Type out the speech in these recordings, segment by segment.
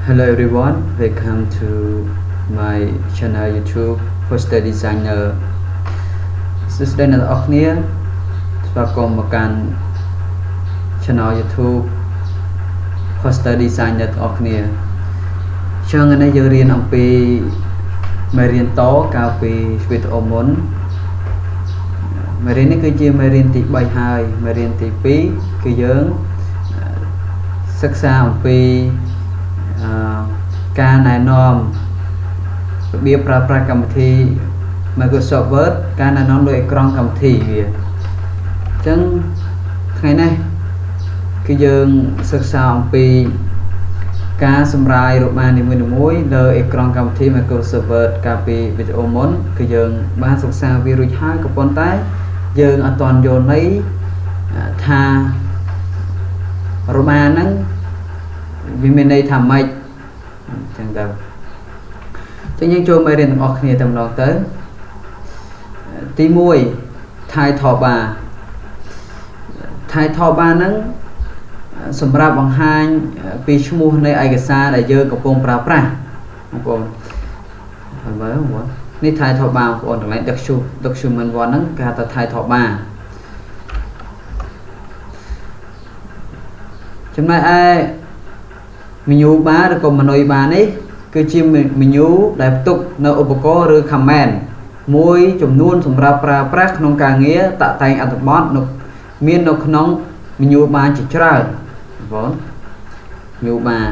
Hello everyone, welcome to my channel YouTube Poster Designer សួស្តីអ្នកទាំងអស់គ្នាស្វាគមន៍មកកាន់ channel YouTube Poster Designer ទាំងអស់គ្នាចឹងថ្ងៃនេះយើងរៀនអំពីមេរៀនតកាលពីវីដេអូមុនមេរៀននេះគឺជាមេរៀនទី3ហើយមេរៀនទី2គឺយើងសិក្សាអំពីការណែនាំរបៀបប្រើប្រាស់កម្មវិធី Microsoft Word ការណែនាំលើអេក្រង់កម្មវិធីវាអញ្ចឹងថ្ងៃនេះគឺយើងសិក្សាអំពីការសម្រាយរបានីមួយៗលើអេក្រង់កម្មវិធី Microsoft Word កាលពីវីដេអូមុនគឺយើងបានសិក្សាវារួចហើយក៏ប៉ុន្តែយើងអត់ទាន់យល់ន័យថារបាហ្នឹងវាមានន័យថាម៉េចចឹងទៅចឹងយើងចូលមេរៀនទាំងអស់គ្នាតែម្ដងទៅទី1 title bar ហ្នឹងសម្រាប់បង្ហាញពីឈ្មោះនៃឯកសារដែលយើងកំពុងប្រើប្រាស់បងប្អូនហើយមើលនេះ title bar បងប្អូនកន្លែង document ហ្នឹងគេហៅថា title bar ចំណែកឯmenu bar ឬក៏ menu bar នេះគឺជា menu ដែលផ្ទុកនៅឧបករណ៍ឬ command មួយចំនួនសម្រាប់ប្រើប្រាស់ក្នុងការងារតាក់តែងអត្ថបទមាននៅក្នុង menu bar ជាច្រើនបងប្អូន menu bar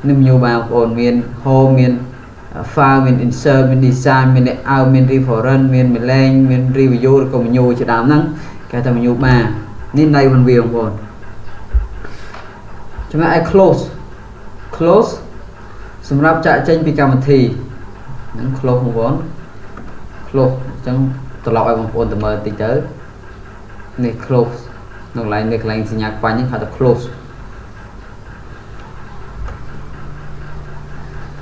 នេះ menu bar បងប្អូនមាន home មាន file មាន insert មាន design មាន layout មាន reference មាន link មាន review ឬក៏ menu ជាដើមហ្នឹងគេហៅថា menu bar នេះន័យវិញវាបងប្អូនចំណែកឯ close សម្រាប់ចាក់ចេញពីកម្មវិធីហ្នឹង close បងប្អូន close អញ្ចឹងត្រឡប់ឲ្យបងប្អូនទៅមើលតិចទៅនេះ close នៅកន្លែងសញ្ញាខ្វាញ់ហ្នឹងហៅថា close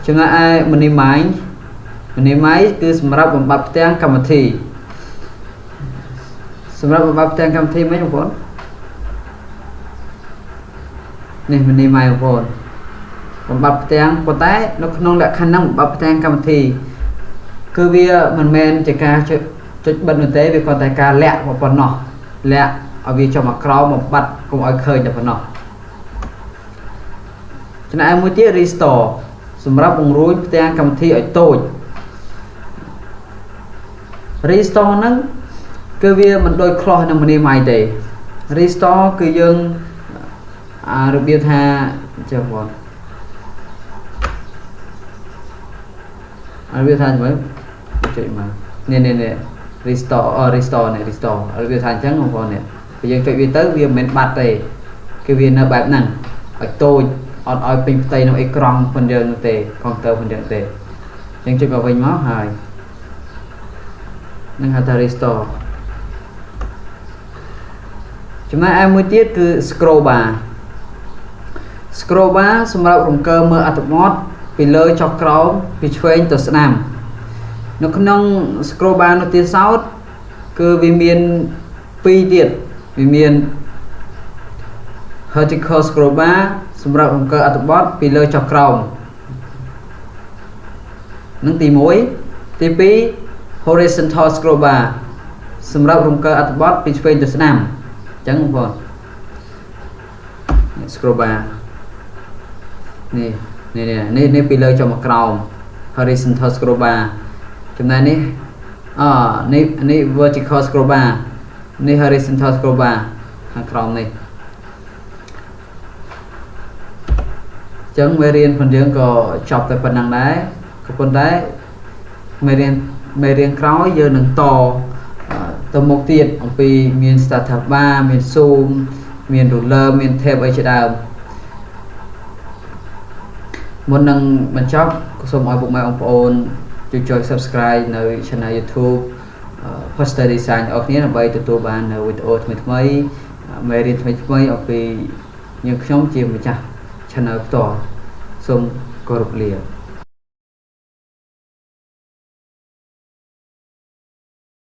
ចំណែកឯ minimize គឺសម្រាប់បំបត្តិផ្ទាំងកម្មវិធីសម្រាប់បំបត្តិផ្ទាំងកម្មវិធីមិនបងប្អូននេះ minimize បងប្អូនបំបត្តិផ្ទាំងប៉ុន្តែនៅក្នុងលក្ខខណ្ឌហ្នឹងបំបត្តិផ្ទាំងកម្មវិធីគឺវាមិនមែនជាការចុចបិទនោះទេវាគ្រាន់តែការលាក់ប៉ុណ្ណោះលាក់ឲ្យវាចំមកក្រោមបំបត្តិកុំឲ្យឃើញតែប៉ុណ្ណោះចំណែកមួយទៀត restore សម្រាប់បង្រួញផ្ទាំងកម្មវិធីឲ្យតូច restore ហ្នឹងគឺវាមិនដូច close នឹង minimize ទេ restore គឺយើងរបៀបថាចុះបងរបៀបថាមើលចុចមកនេះ restore នេះ restore របៀបថាអញ្ចឹងបងប្អូននេះពេលយើងចុចវាទៅវាមិនមែនបាត់ទេគឺវានៅបែបហ្នឹងឲ្យតូចអត់ឲ្យពេញផ្ទៃនៅអេក្រង់ផងយើងទេ computer ផងយើងទេអញ្ចឹងចុចមកវិញមកហើយនឹងហៅថា restore ចំណែកឯមួយទៀតគឺ scroll bar សម្រាប់រង្កើមើលអត្ថបទពីលើចុះក្រោមពីឆ្វេងទៅស្ដាំនៅក្នុង scroll bar នោះទៀតសោតគឺវាមាន2ទៀតវាមាន vertical scroll bar សម្រាប់រង្កើអត្ថបទពីលើចុះក្រោមនឹងទី1ទី2 horizontal scroll bar សម្រាប់រង្កើអត្ថបទពីឆ្វេងទៅស្ដាំអញ្ចឹងបងប្អូន scroll bar នេះពីលើចុះមកក្រោម horizontal scroll bar ចំណែកនេះនេះ vertical scroll bar នេះ horizontal scroll bar ខាងក្រោមនេះអញ្ចឹងមេរៀនផងយើងក៏ចប់តែប៉ុណ្្នឹងដែរក៏ប៉ុន្តែមេរៀនក្រោយយើងនឹងតទៅមុខទៀតអំពីមាន startup bar មាន zoom មាន ruler មាន tab អីជាដើមមុននឹងបញ្ចប់ក៏សូមឲ្យពុកម៉ែបងប្អូនជួយ subscribe នៅ channel YouTube Poster Design អស់គ្នាដើម្បីទទួលបាននៅវីដេអូថ្មីៗមេរៀនថ្មីៗអំពីយើងខ្ញុំជាម្ចាស់ channel ផ្ទាល់សូមគោរពលា